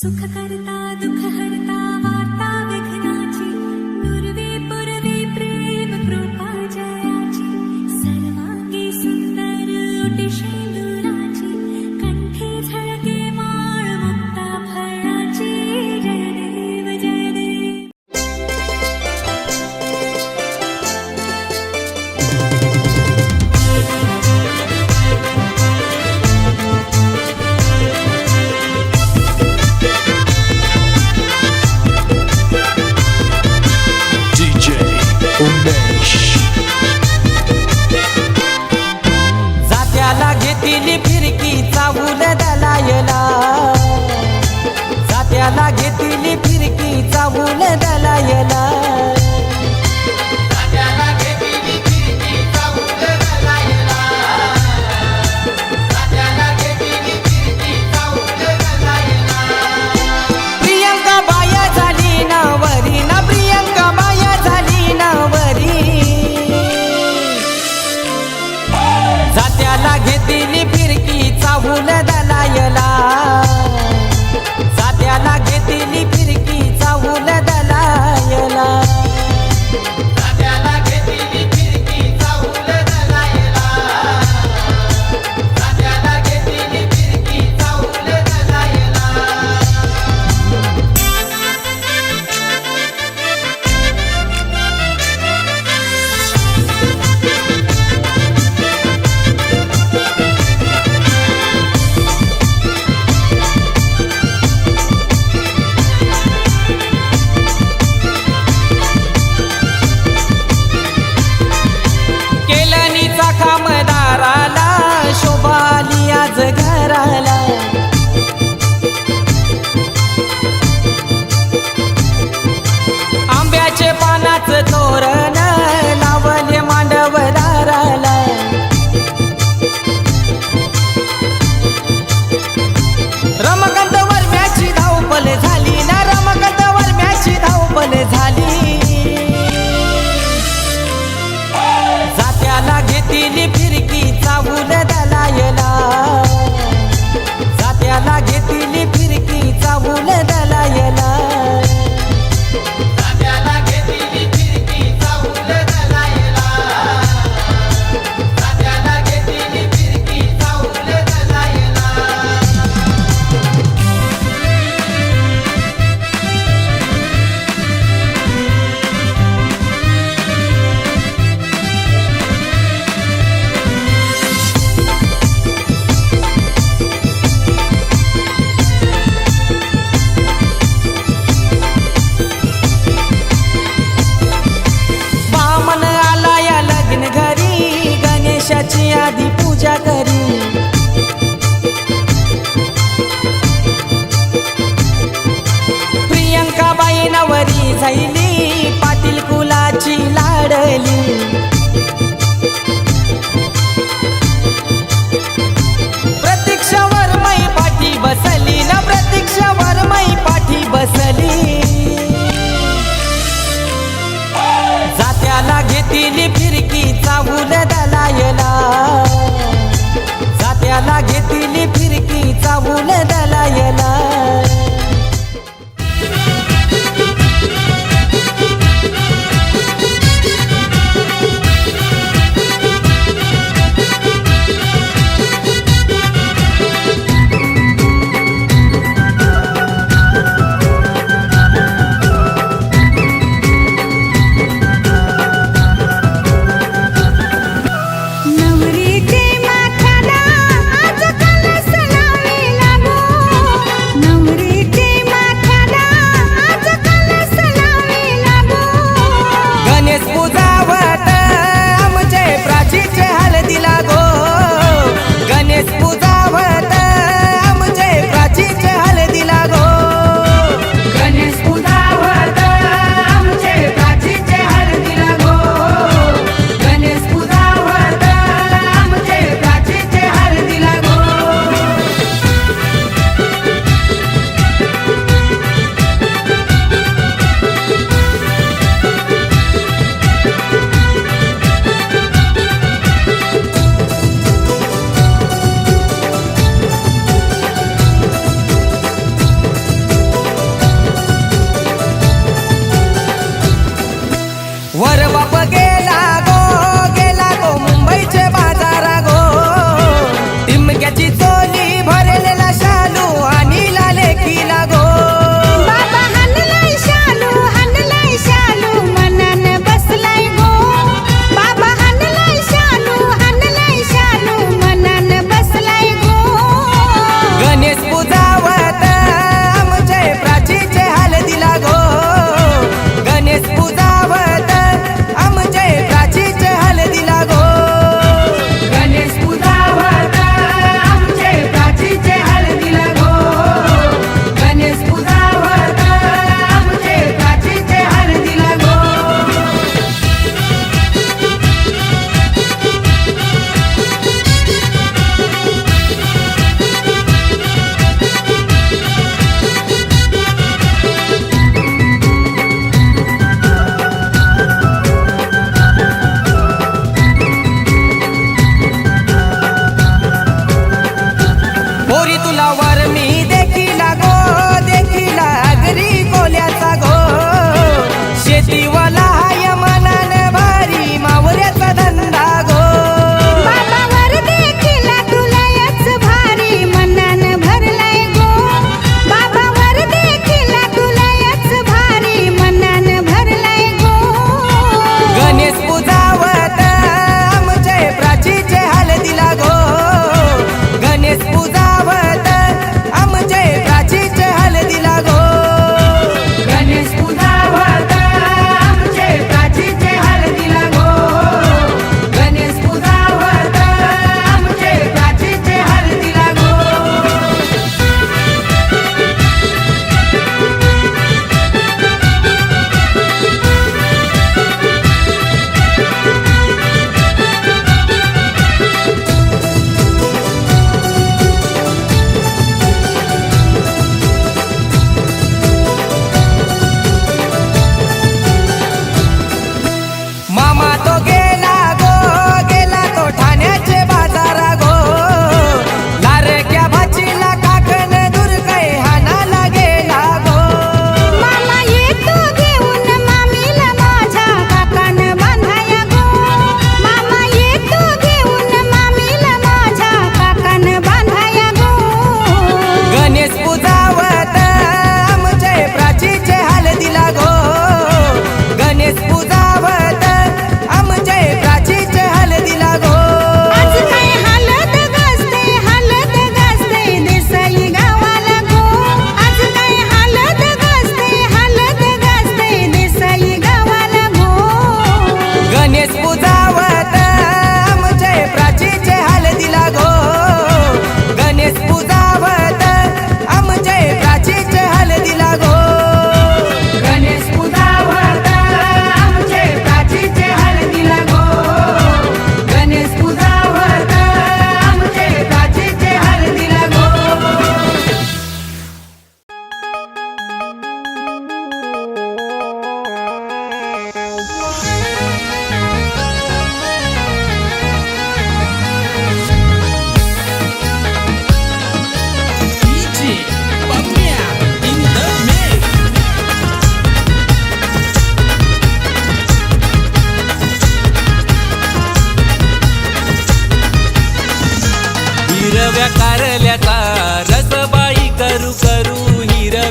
सुख करता दुख हरता वार्ता विघ्नाची नुरवी पुरवी प्रेम कृपा जयाची सर्वांगी सुंदर ओटी शेंदुराची कंठी झळके माळ मुक्ता फळाची जय देव जय देव। जात्याला घेतली फिरकी चावून दलायला, जात्याला घेतली फिरकी चावून दलायला, जात्याला घेतली फिरकी चावून दलायला, जात्याला घेतली फिरकी चावून दलायला। प्रियंका बाया झाली नावरी ना, प्रियंका बाया झाली नावरी, जात्याला घेतली फिरकी चावून दलायला, जात्याला घेतली फिरकी चावून दलायला।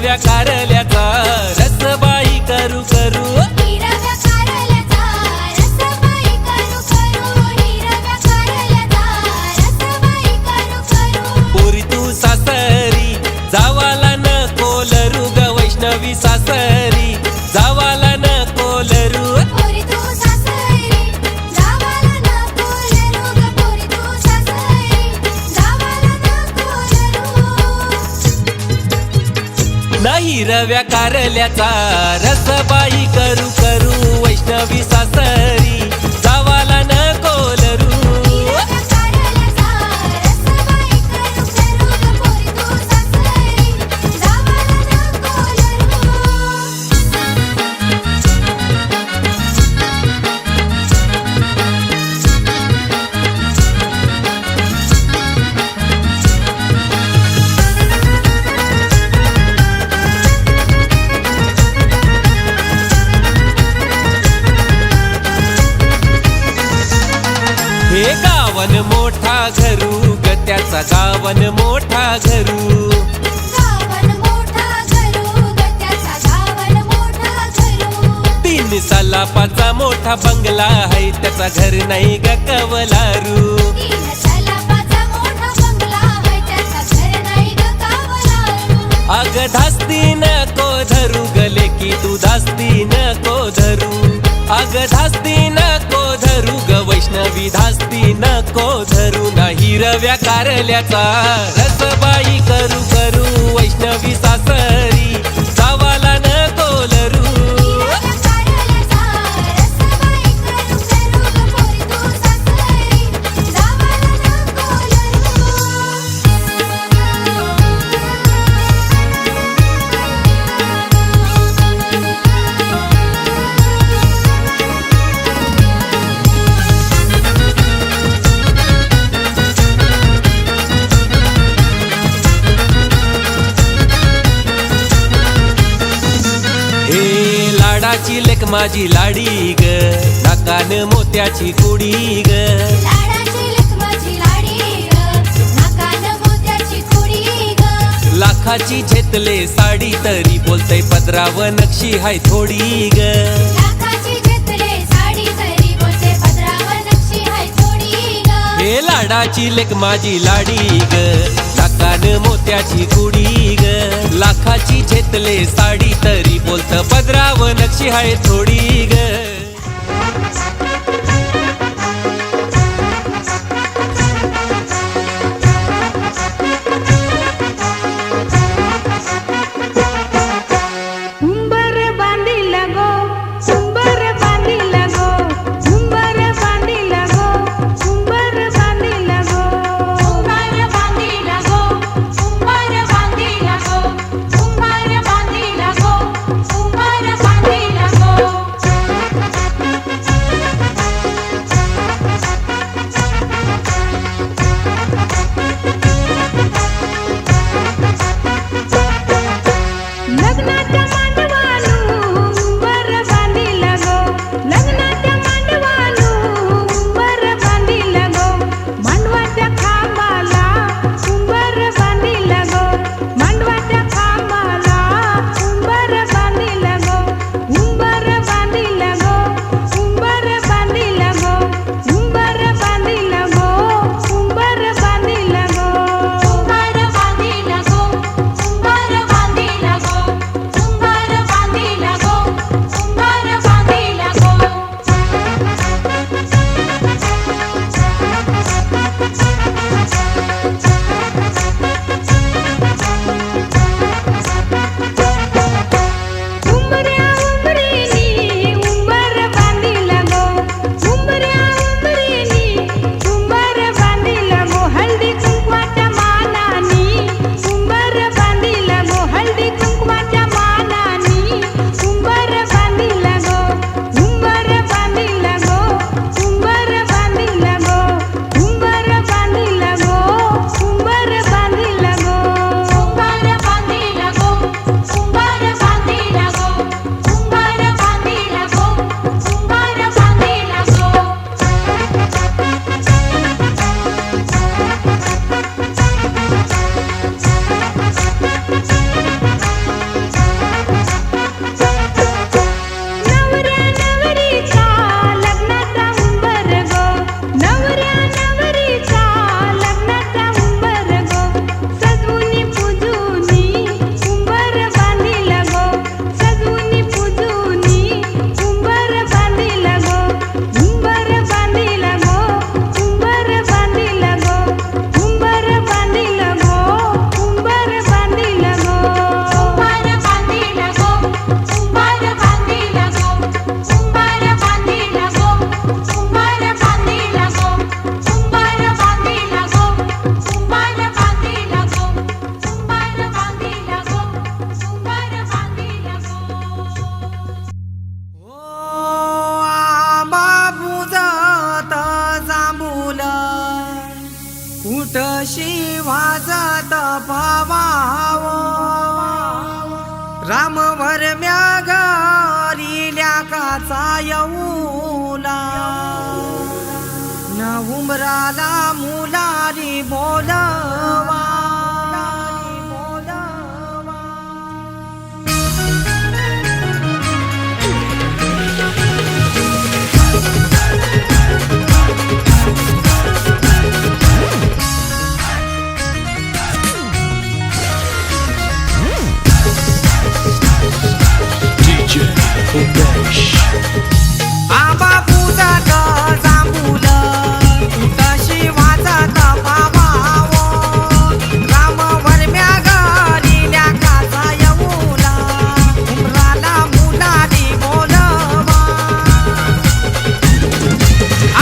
हिरव्या कारल्याचा रसबाई करू करू हिरव्या कारल्याचा रसबाई करू करू हिरव्या कारल्याचा रसबाई करू करू पोरी तू सासरी जावाला न कोलरू ग वैष्णवी सासरी जावाला न कोलरू पोरी तू सासरी जावाला नको लरू ग पोरी तू सासरी जावाला नको लरू न हिरव्या कारल्याचा रसबाई करू करू वैष्णवी सासरी जावाला न कोलरू हिरव्या कारल्याचा रसबाई करू करू ग पोरी तू सासरी जावाला नको लरू हे गावन मोठा घरू ग त्याचा गावन मोठा घरू गावन मोठा घरू ग त्याचा गावन मोठा घरू तीन सलापाचा मोठा बंगला आहे त्याचा घर नाही ग कवलारू तीन सलापाचा मोठा बंगला आहे त्याचा घर नाही ग कावलारू अग धास्ती नको धरू गले की तू धास्ती नको धरू अग धास्ती नको धरू ग वैष्णवी धास्ती नको धरू ना हिरव्या कारल्याचा रसबाई करू करू वैष्णवी सासरी जावाला नको लरू हिरव्या कारल्याचा रसबाई करू करू ग पोरी तू सासरी जावाला नको हे लाडाची लेक माझी लाडी ग नाकान मोत्याची कुडी ग लाडाची लेक माझी लाडी ग नाकान मोत्याची कुडी ग लाखाची झेतले साडी तरी बोलतय पदराव नक्षी हाय थोडी ग लाखाची घेतले साडी तरी बोलते पदरावर नक्षी हाय थोडी ग हे लाडाची लेक माझी लाडी ग नाकान मोत्याची कुडी ग लाखाची झेतले साडी तरी बोलत पदराव नक्षी हाय थोडी ग उंबर बांधिला गो उंबर बांधिला गो उंबर बांधिला गो उंबर बांधिला गो उंबर बांधिला गो उंबर बांधिला गो उंबर बांधिला गो उंबर बांधिला गो शिवाचा तपावाव रामवर म्यागारिल्या काचा येऊला न उमराला मुलारी बोलवा आंबा पूजात जांभूल उत शिवाचा तपावाव रामवर म्यागारिल्या काचा येऊला उमराला मुलारी बोलवा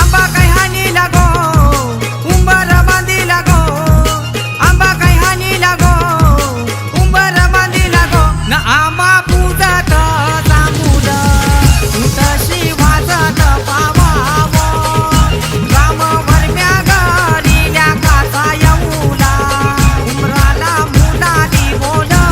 आंबा काय हानी लागो उंबर बांधी लागो आंबा काय हानी लागो उंबर बांधी लागो न आंबा पूजात जांभूल उत शिवाचा तपावाव रामवर म्यागारिल्या काचा येऊला उमराला मुलारी बोलवा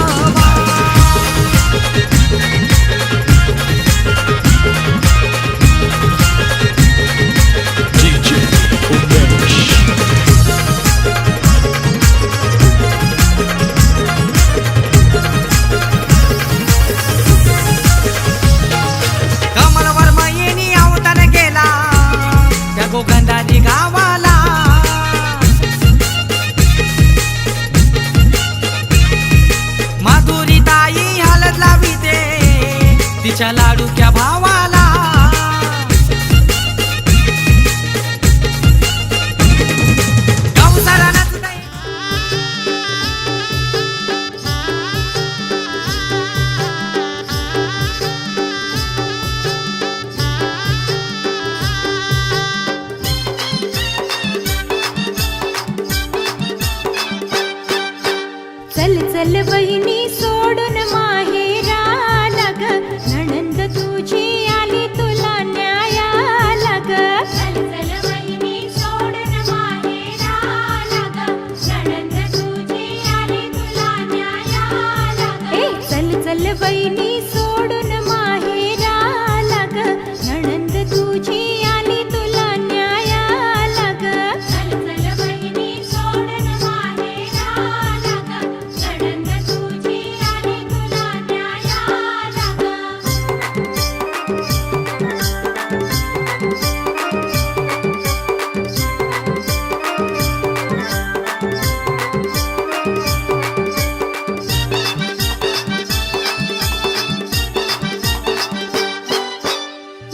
कमलवर मयिनी अवतार केला त्या गोगंधाजी गावाला माधुरी ताई हलत लाविते तिच्या लाडूच्या भावाला गवसाला नचते चल चल बहिणी सोडून माहेराला ग नणंद तुझी आली तुला न्यायाला ग चल चल वहिनी सोडून माहेराला ग नणंद तुझी आली तुला न्यायाला ग ए चल चल बहिणी सोडून माहेराला ग नणंद तुझी आली तुला न्यायाला ग चल चल वहिनी सोडून माहेराला ग नणंद तुझी आली तुला न्यायाला ग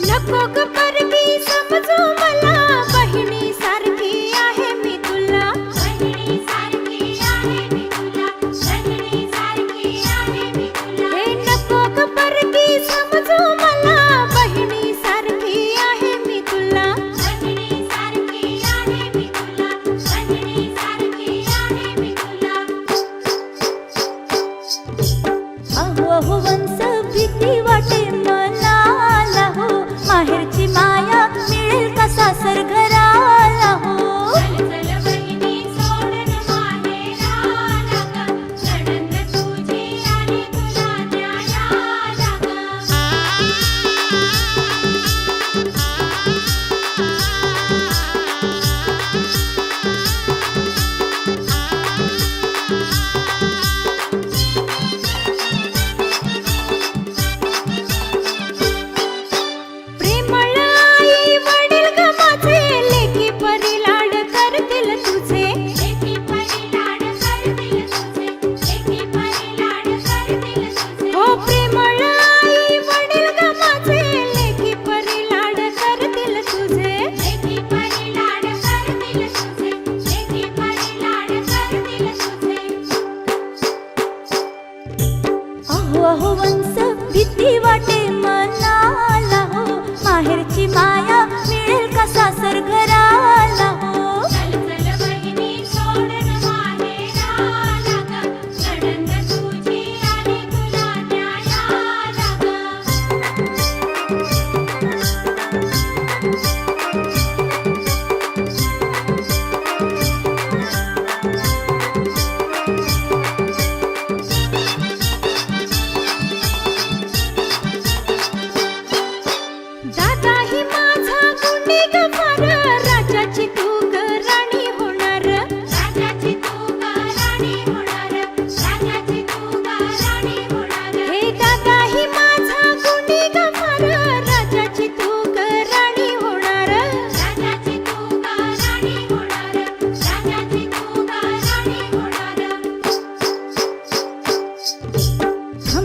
नको ग परकी समजू मला बहिणी सारखी आहे मी तुला बहिणी सारखी आहे मी तुला बहिणी सारखी आहे मी तुला हे नको ग परकी समजू मला बहिणी सारखी आहे मी तुला बहिणी सारखी आहे मी तुला बहिणी सारखी आहे मी तुला अहो अहो वंश भीती वाटे मनाला हो माहेरची माया मिळेल का सासर घराला हो चल चल बहिणी सोडून माहेराला ग नणंद तुझी आली तुला न्यायाला ग प्रेमळ आई वडील ग माझे लेकी परी लाड करतील तुझे एकी परी लाड करतील तुझे एकी परी लाड करतील तुझे हो प्रेमळ आई वडील ग माझे लेकी परी लाड करतील तुझे एकी परी लाड करतील तुझे एकी परी लाड करतील तुझे अहो अहो वंश भीती वाटे मनाला हो माहेरची माया मिळेल का सासर घराला हो चल चल बहिणी सोडून माहेराला ग नणंद तुझी आली तुला न्यायाला ग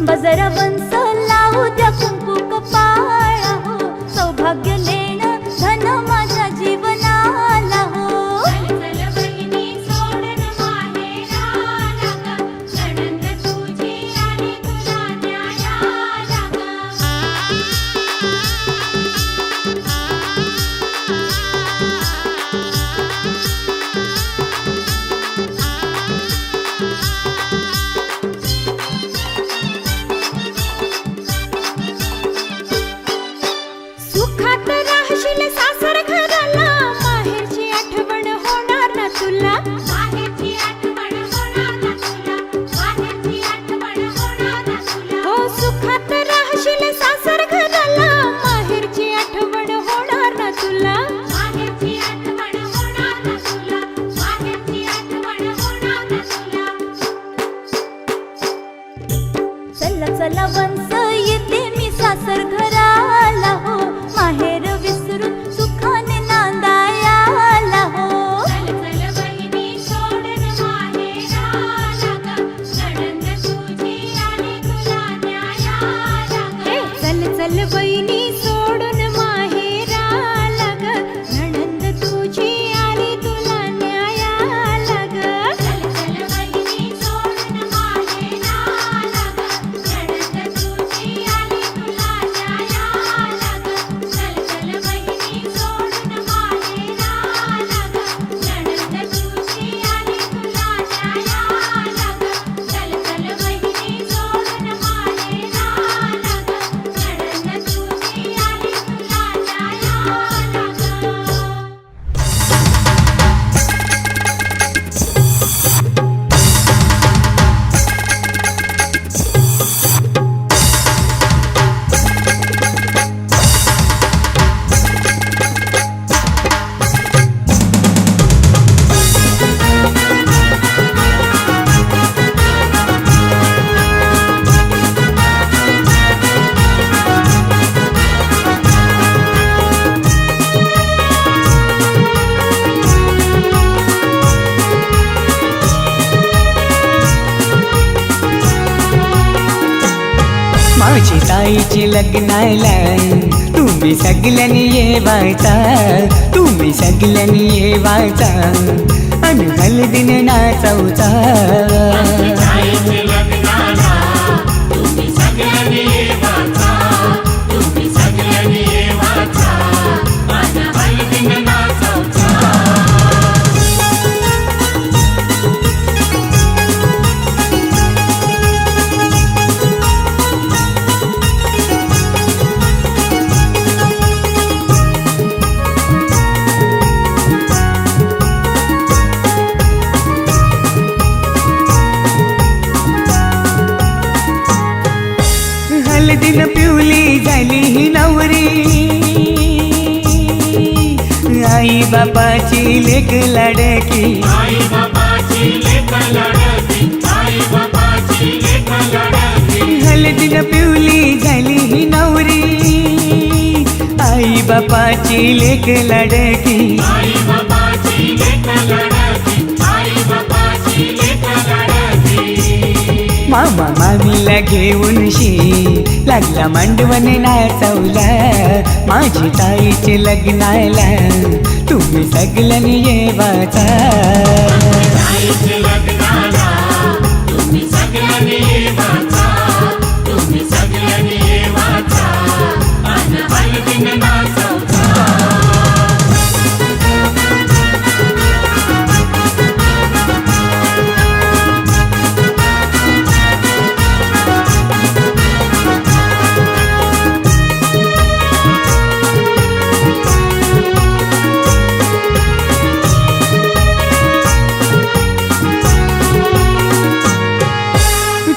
थांब जरा वंस लावू द्या कुंकू कपाळा हो सौभाग्य लेण धन माझ्या जीवनाला हो चल बहिणी सोडून माहेराला ग नणंद तुझी आली तुला न्यायाला सुखात राहशील सासर घराला माहेरची आठवण होणार ना तुला माहेरची आठवण होणार ना तुला माहेरची आठवण होणार ना तुला हो सुखात राहशील सासर घराला माहेरची आठवण होणार ना तुला माहेरची आठवण होणार ना तुला माहेरची आठवण होणार ना तुला चला वंस येते मी सासर घराला हो माहेर विसरून सुखाने नांदायाला हो चल बहिणी सोडून माहेराला ग नणंद तुझी आली तुला न्यायाला चल बहिणी सोडून माहेराला ग नणंद तुझी आली तुला न्यायाला ग चल बहिणी सोडून माहेराला ग नणंद तुझी आली तुला न्यायाला ग चल बहिणी सोडून माहेराला ग नणंद तुझी आली तुला न्यायाला ग चल बहिणी सोडून माहेराला ग नणंद तुझी आली तुला माझी ताईची लग्नाला तुम्ही सगळ्यांनी येवायचा तुम्ही सगळ्यांनी येवायचा अन हळदीन नाचवचा हळदीन पिवली झाली ही नवरी आई बापाची लेक लाडकी हळदीन पिवली झाली ही नवरी आई बापाची लेक लाडकी मामा मामीला घेऊन लागला मांडवण नाचवला माझी ताईचे लग्नाला तुम्ही सगळ्यांनी येवाचा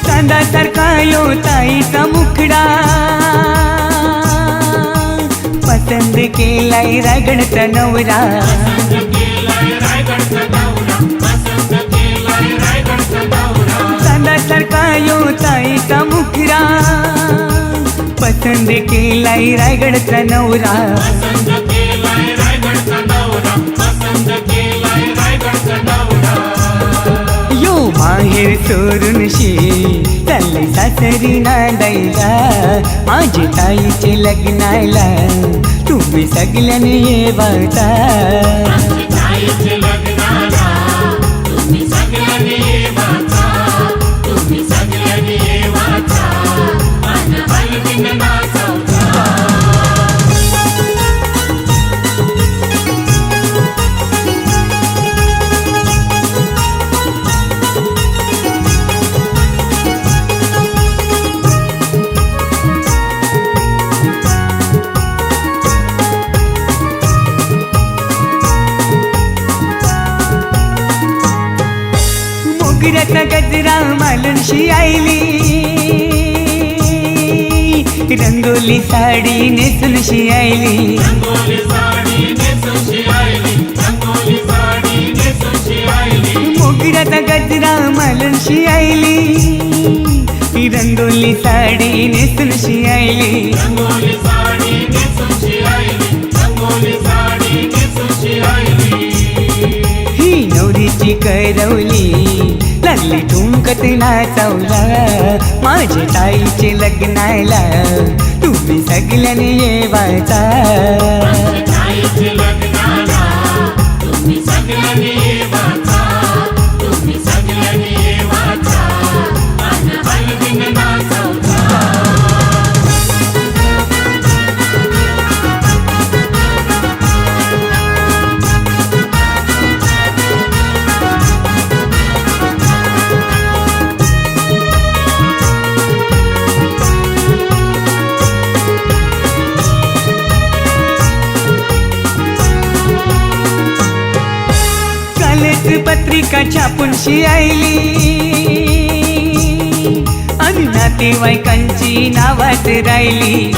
चांदासारखा यो ताईचा मुखडा पसंद केलाय रायगडचा नवरा चांदासारखा यो ताईचा मुखडा पसंद केलाय रायगडचा नवरा यो माहेर सोडून चालले सासरी नांदायला माझे ताईचे लग्नाला तुम्ही सगळ्यांनी येवाचा मोगऱ्याचा गजरा मालूनशी आईली रंगोली साडी नेसूनशी आईली मोगऱ्याचा गजरा मालूनशी आईली रंगोली साडी नेसूनशी आईली ही नवरीची करवली लागली ठुमकत नाचवला माझ्या ताईचे लग्नाला तुम्ही सगळ्यांनी येवाचा पत्रिका छापूनशी आईली आणि नातेवाईकांची नावात राहिली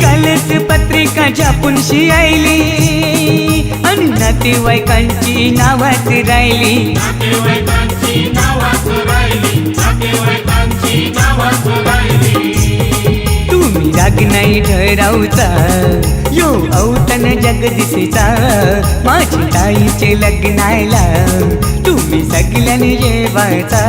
कालच पत्रिका छापूनशी आईली आणि नातेवाईकांची नावात राहिली तुम्ही राग नाही ठरवता यो औतण जगदीशचा माझी ताईचे लग्नाला तुम्ही सगळ्यांनी येवाचा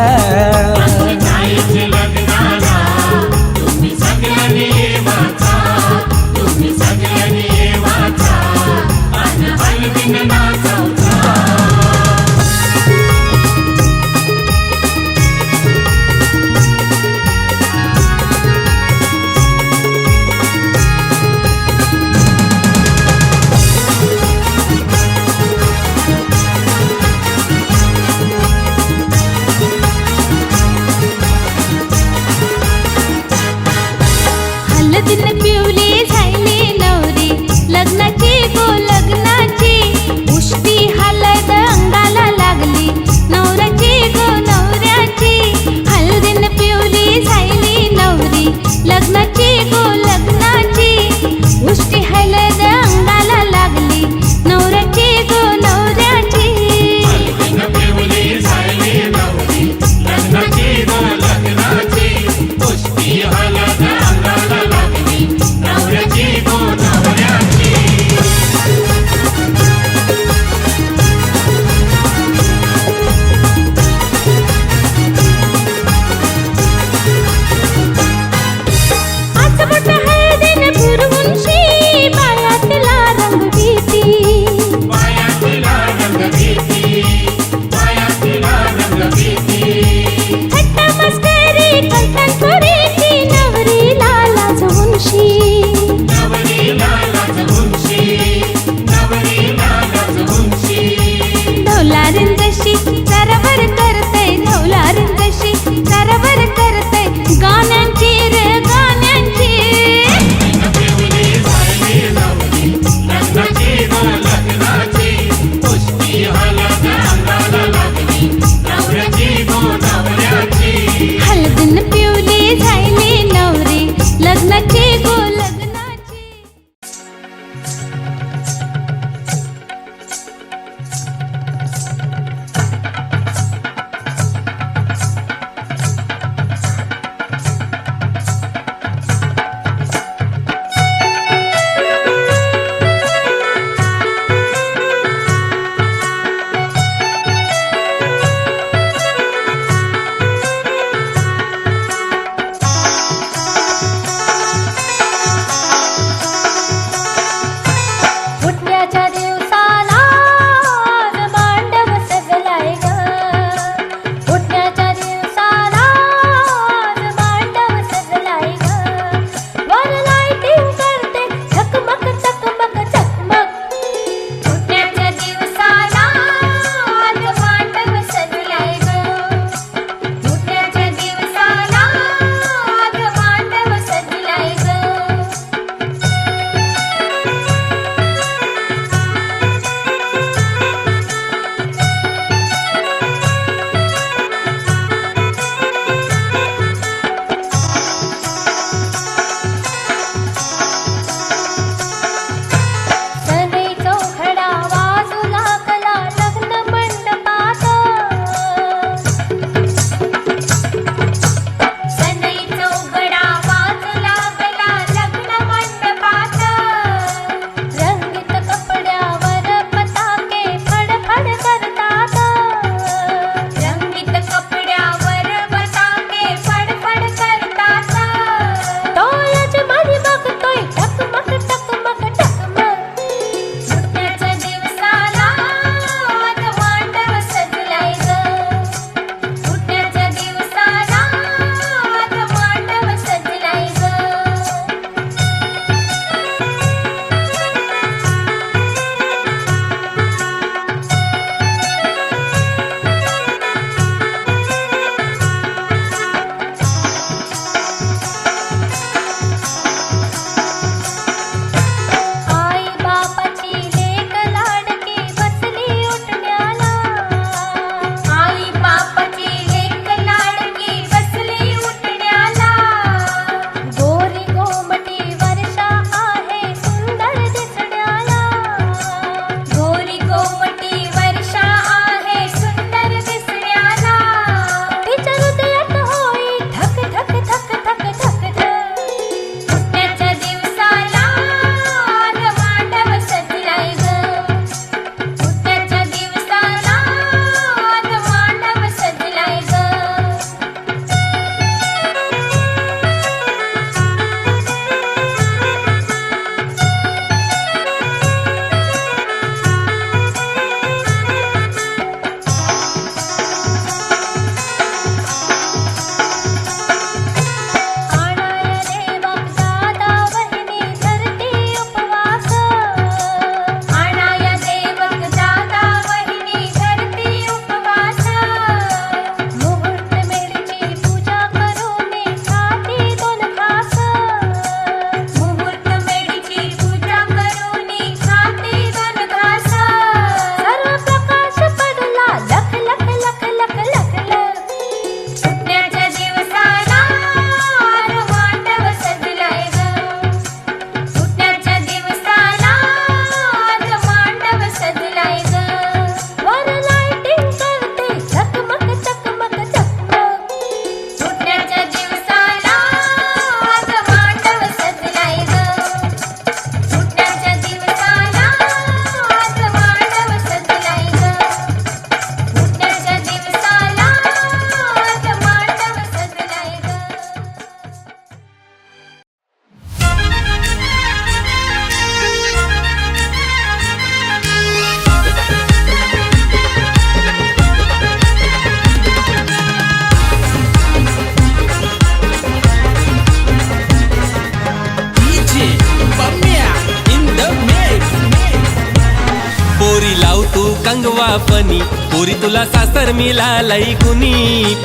कंगवा फनी पोरी तुला सासर मिळालंय गुनी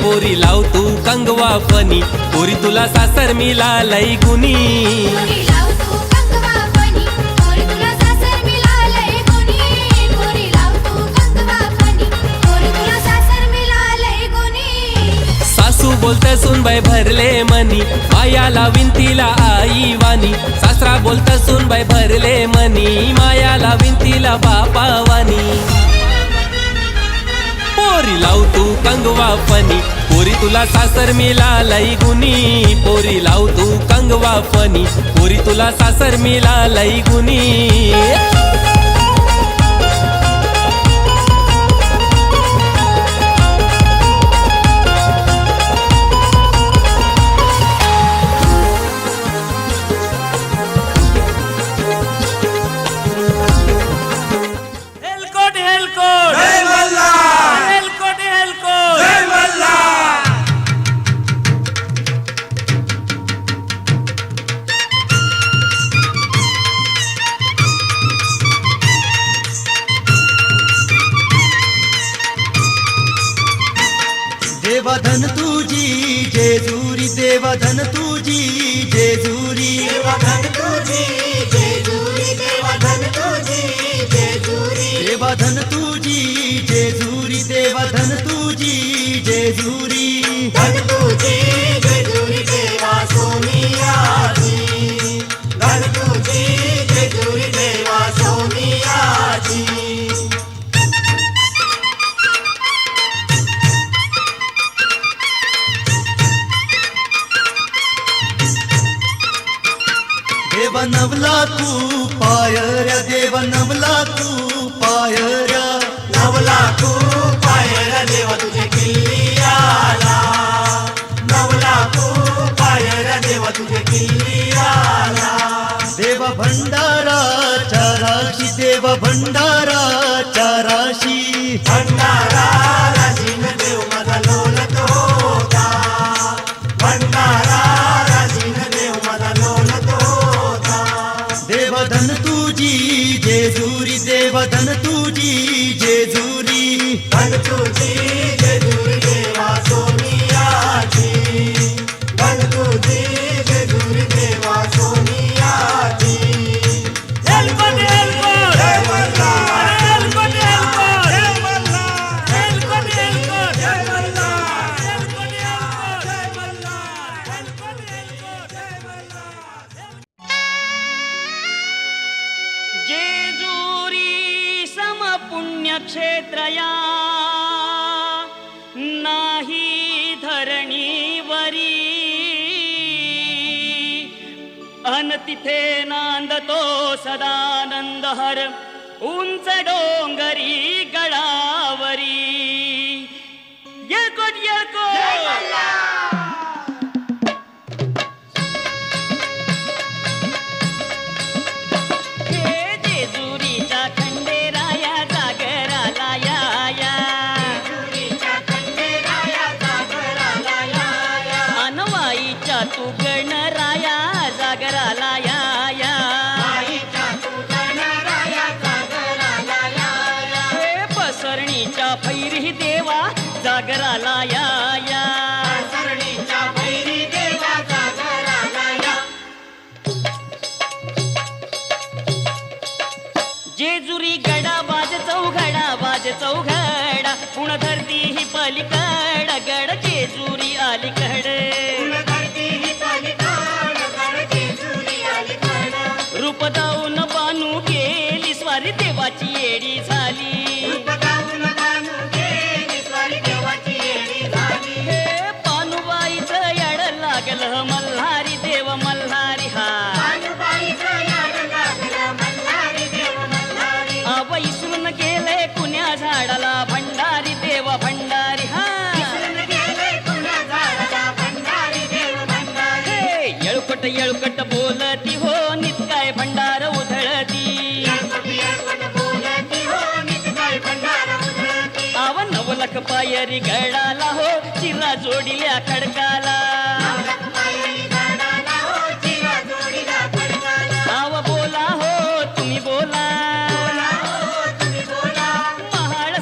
पोरी लाव तू कंगवा फनी पोरी तुला सासर मिळालंय गुनी पोरी लाव तू कंगवा फनी पोरी तुला सासर मिळालंय गुनी पोरी लाव तू कंगवा फनी पोरी तुला सासर मिळालंय गुनी सासू बोलत सुनबाई भरले मनी माया लावीन तिला आई वानी सासरा बोलत सुनबाई भरले मनी माया लावीन तिला बापा वानी पोरी लाव तू कंगवा फनी पोरी तुला सासर मिळालंय गुनी पोरी लाव तू कंगवा फनी पोरी तुला सासर मिळालंय गुनी हेलकोट हेलकोट जय मल्हार हेलकोट हेलकोट जय मल्हार देवाधन तुझी जेजुरी देवाधन तुझी जेजुरी देवाधन तुझी जेजुरी देवाधन तुझी जेजुरी देवाधन तुझी जेजुरी देवाधन तुझी जेजुरी धन तुझी जेजुरी देवा सोनियाची धन तुझी जेजुरी देवा सोनियाची देव नवला तू पायऱ्या देव नवला तू पायऱ्या नवला तू पायऱ्या देवा तुझे किल्लियाला नवला तू पायऱ्या देवा तुझे किल्लियाला देव भंडारा चाराशी देव भंडारा चाराशी भंडारा राशीन देव माझा लोलत होता भंडारा राशीन देव माझा लोलत होता देवधन तुझी जेजुरी देवधन तुझी जेजुरी धन तुझी जेजुरी देवा सोनियाची धन तुझी जेजुरी देवा सोनियाची हेलकोट हेलकोट जय मल्हार हेलकोट हेलकोट जय मल्हार हेलकोट हेलकोट जय मल्हार हेलकोट हेलकोट जय मल्हार हेलकोट हेलकोट जय मल्हार जेजुरी समपुण्यक्षेत्रया नाही धरणीवरी अन तिथे नांदतो सदानंद हर उंच डोंगरी गडावरी येळकोट येळकोट हे जेजुरीच्या खंडेराया जागराला या अनवाईच्या तू गणराया जागराला या हे पसरणीच्या फैरी देवा जागराला या जेजुरी गडा बाज चौघडा पुण धरती ही पलीकड गड जेजुरी अलीकड रूप दाऊन बानू गेली स्वारी देवाची येडी झाली हे पानुबाईचं याड लागलं मल्हारी देव मल्हारी हा आव इसरून गेले कुण्या झाडाला भंडारी देव भंडारी हा हे येळकोट येळकोट बोलती हो नित्काय भंडार उधळती आव नवलख पायरी गडाला हो चिरा जोडिल्या खडकाला आव बोला हो तुम्ही बोला महाळ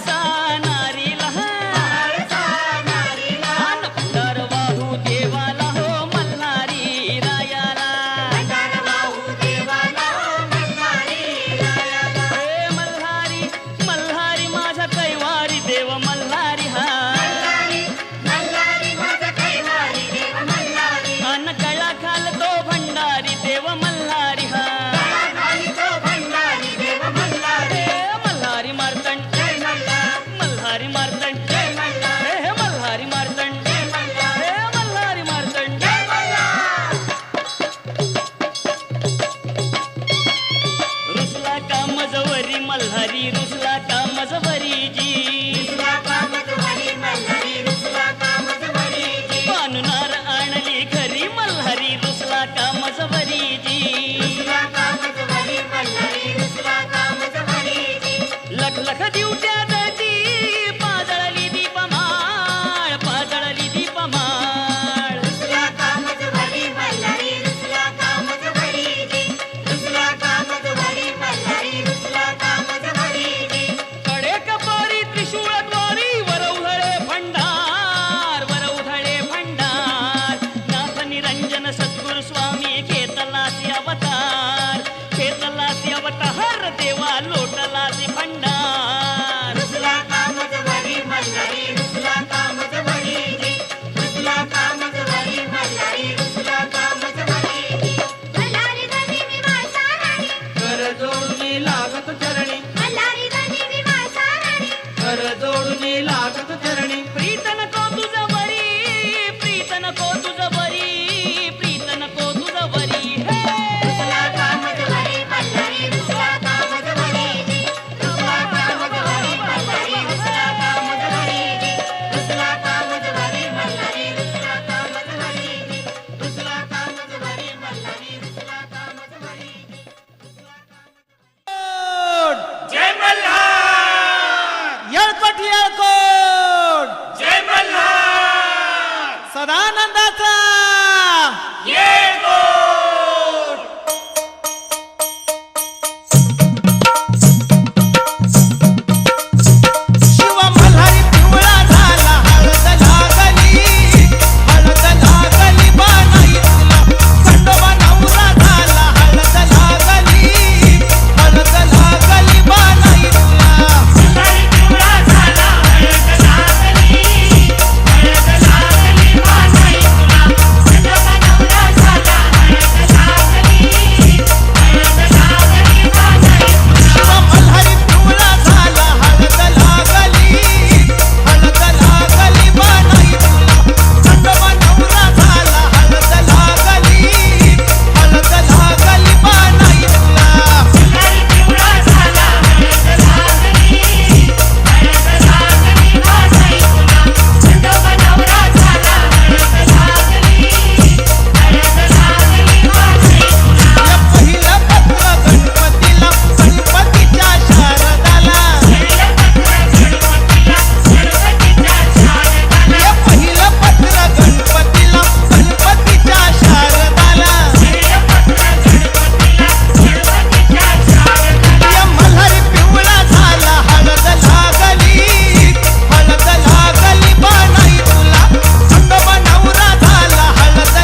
सदानंदाचा शिव मल्हारी पिवळा झाला हळद लागली बानाई तुला खंडोबा नवरा झाला हळद लागली बानाई तुला मल्हारी पिवळा झाला हळद लागली बानाई तुला खंडोबा नवरा झाला हळद लागली बानाई तुला या पहिलं पत्र गणपतीला गणपतीच्या शारदाला या पहिलं पत्र गणपतीला गणपतीच्या शारदाला या मल्हारी पिवळा झाला हळद लागली बानाई तुला खंडोबा नवरा झाला हळद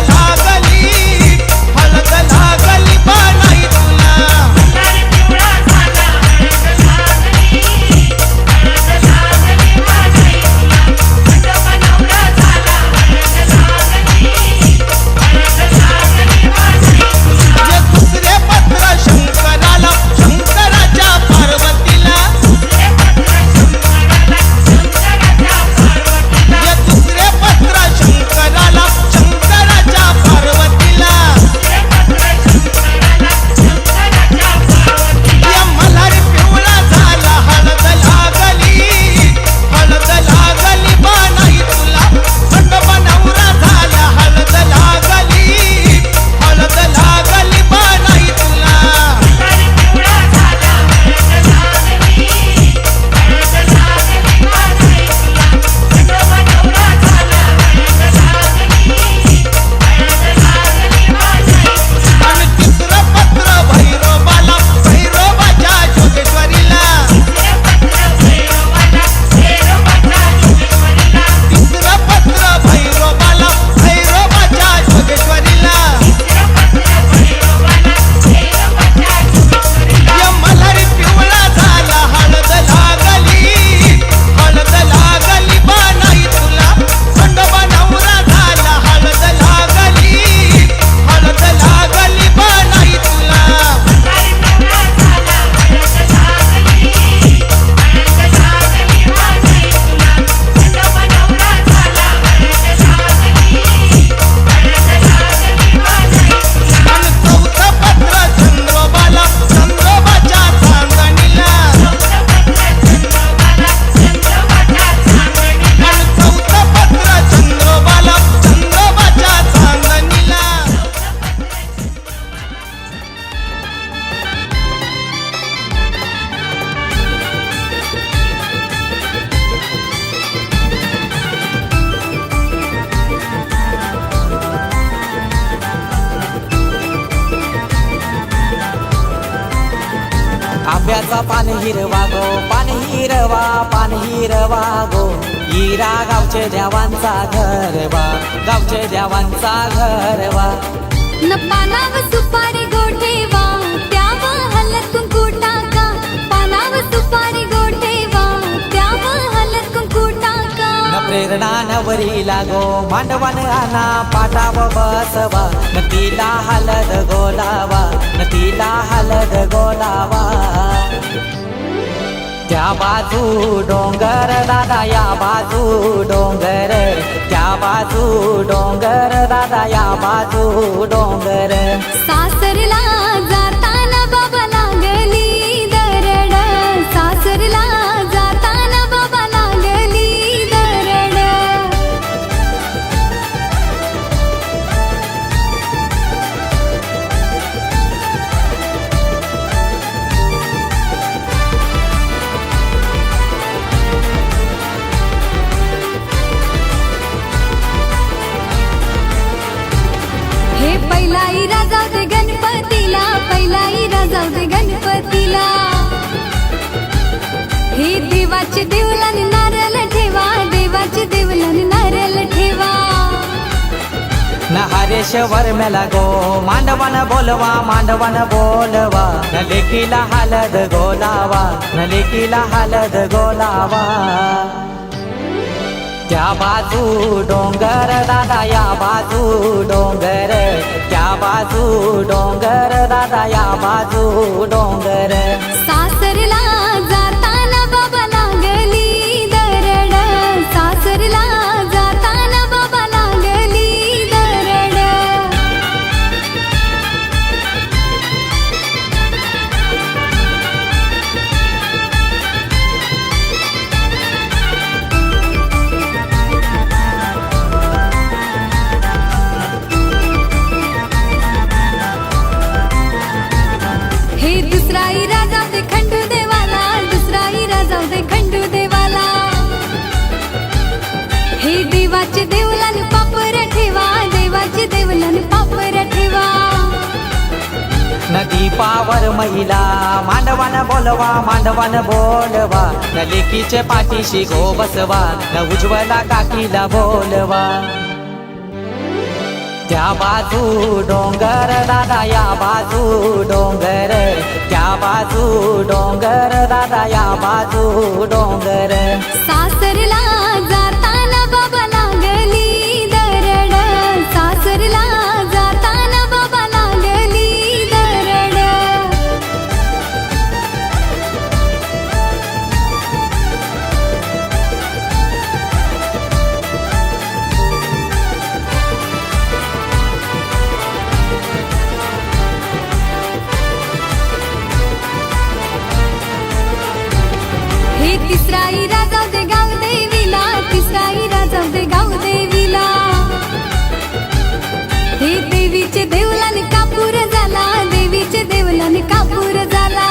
लागली बानाई तुला ये दुसरे पत्र शंकराला शंकराच्या पार्वतीला ये दुसरे पत्र शंकराला शंकराच्या पार्वतीला या मल्हारी पिवळा झाला हळद लागली बानाई तुला खंडोबा नवरा झाला हळद लागली बानाई तुला आणि तिसरं पत्र भैरोबाला भैरोबाच्या जोगेश्वरीला तिसरं पत्र भैरोबाला भैरोबाच्या जोगेश्वरीला या मल्हारी पिवळा झाला हळद लागली बानाई तुला खंडोबा नवरा झाला हळद लागली बानाई तुला आणि चौथं पत्र चंद्रोबाला चंद्रोबाच्या चांदणीला आणि चौथं पत्र चंद्रोबाला चंद्रोबाच्या चांदणीला आंब्याचा पान हिरवा गो पान हिरवा गो हिरा गावचे देवांचा घरवा गावचे देवांचा घरवा न पानाव सुपारी गोठेवा त्यावर हलत कुंकू टाका पानाव सुपारी गोठेवा त्यावर हलत कुंकू टाका न प्रेरणा नवरी लागो मांडवान आना पाटाव बसवा न तिला हलद गोलावा न तिला हलद गोलावा त्या बाजू डोंगर दादा या बाजू डोंगर त्या बाजू डोंगर दादा या बाजू डोंगर सासरला जाताना बाबा लागली दरड सासरला जाताना बाबा लागली दरड देवाचे देवलाने नारळ ठेवा, देवाचे देवलाने नारळ ठेवा. न हरेश्वर मेला गो मांडवन बोलवा, मांडवन बोलवा. न लेकीला हलद गोलावा, न लेकीला हलद गोलावा. त्या बाजू डोंगर दादा, या बाजू डोंगर, त्या बाजू डोंगर दादा, या बाजू डोंगर. सासरला जाताना बाबा लागली दरड, सासरला जाताना बाबा लागली दरड. हे दुसराई राजा दे खंडू देवाला, दुसराई राजा दे खंडू देवाला. हे देवाचे देवलाने पापर ठेवा, देवाचे देवलाने पापर ठेवा. नदी पावर महिला मांडवन बोलवा, मांडवन बोलवा. न लेकीचे पाठीशी गो बसवा, न उज्ज्वला काकीला बोलवा. त्या बाजू डोंगर दादा, या बाजू डोंगर, त्या बाजू डोंगर दादा, या बाजू डोंगर. सासरला जाताना बाबा लागली दरड, सासरला जाताना बाबा लागली दरड. हे तिसराई राजा दे गाव देवीला, तिसराई राजा दे गाव देवीला. हे देवीचे देवलाने कापूर झाला, देवीचे देवलाने कापूर झाला.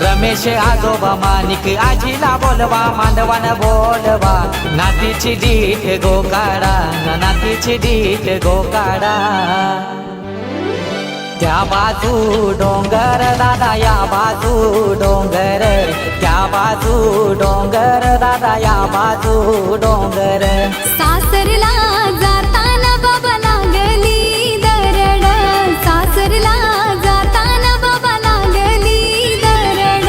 रमेश आजोबा मानिक आजीला बोलवा, मांडवन बोलवा. नातीची डीठ गोकाडा, नातीची डीठ गोकाडा. त्या बाजू डोंगर दादा, या बाजू डोंगर, त्या बाजू डोंगर दादा, या बाजू डोंगर. सासरला जाताना बाबा लागली दरड, सासरला जाताना बाबा लागली दरड.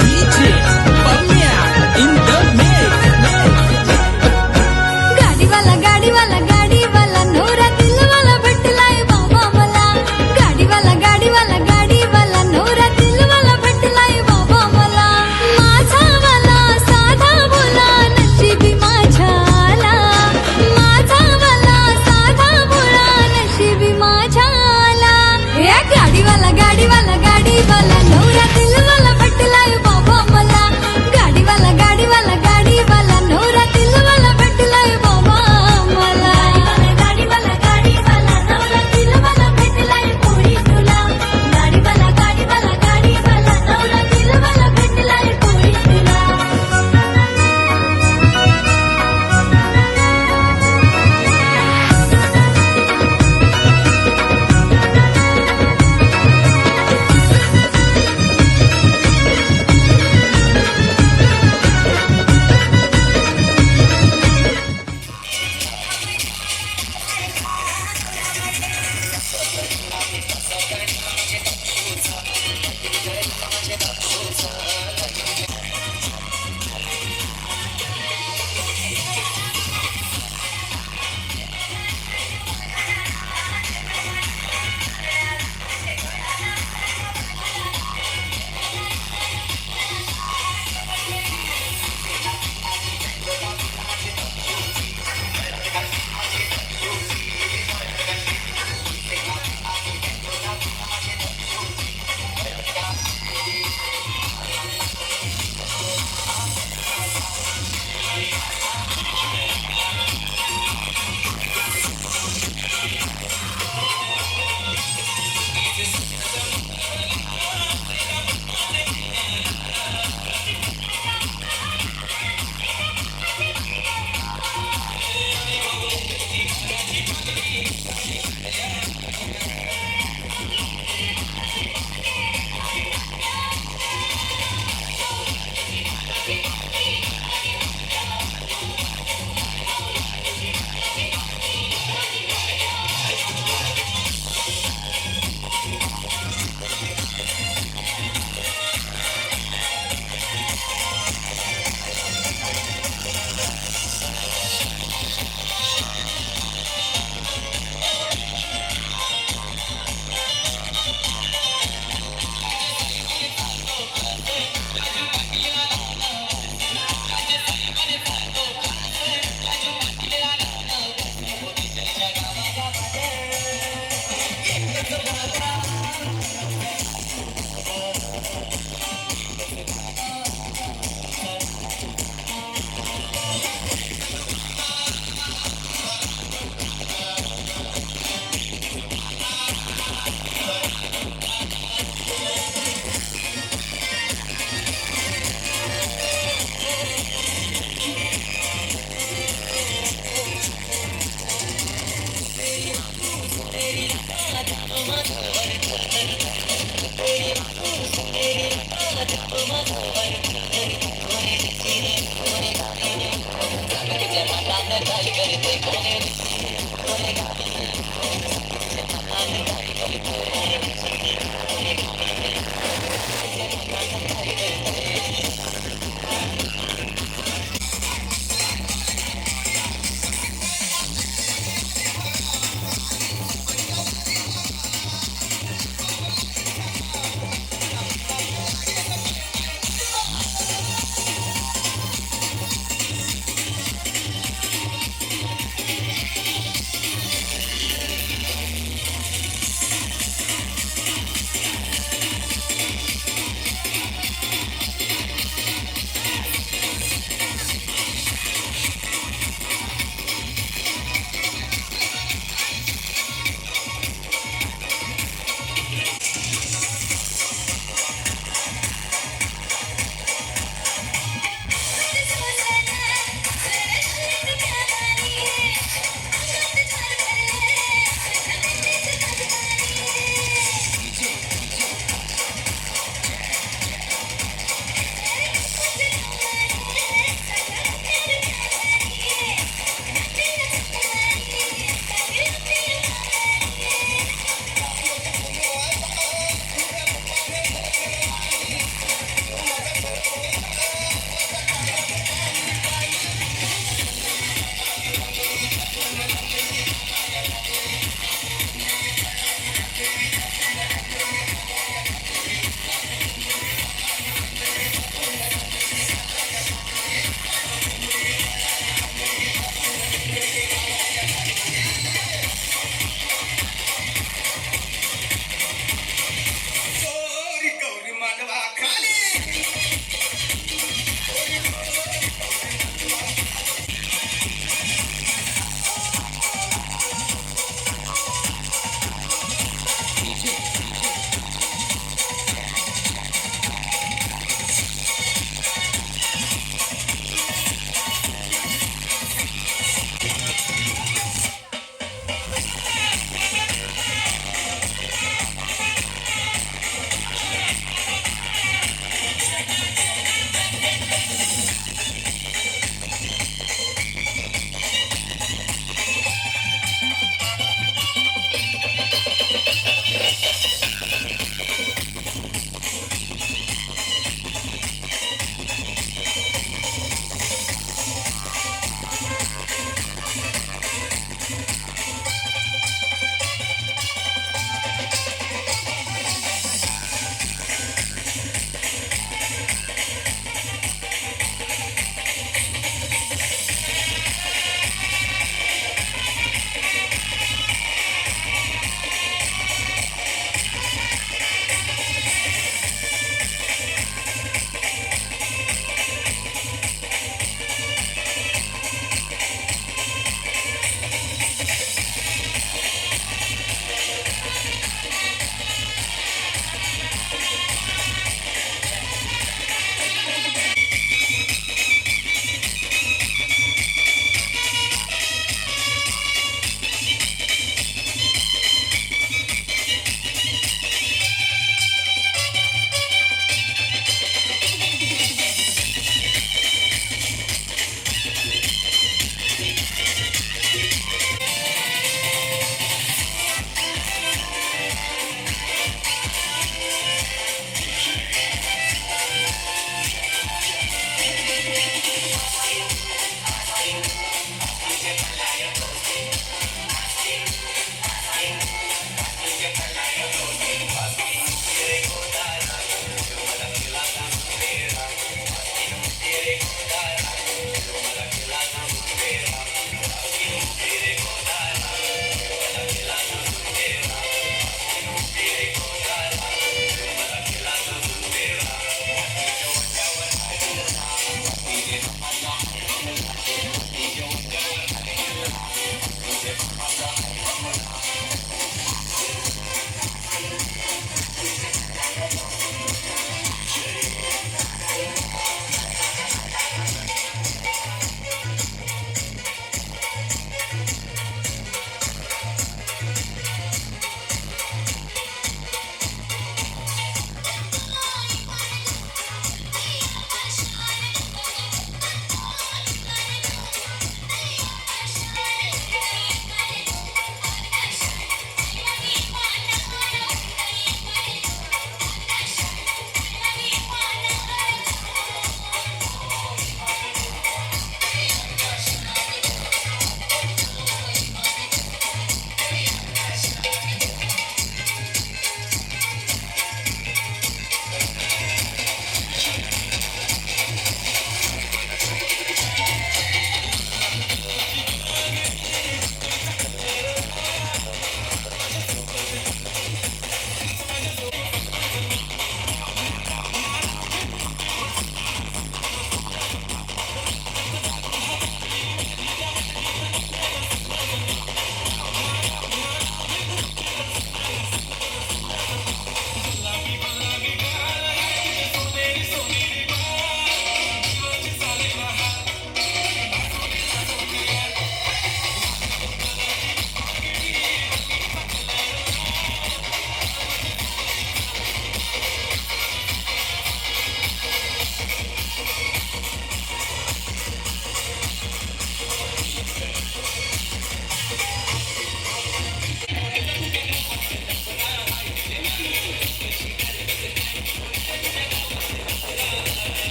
DJ Bamia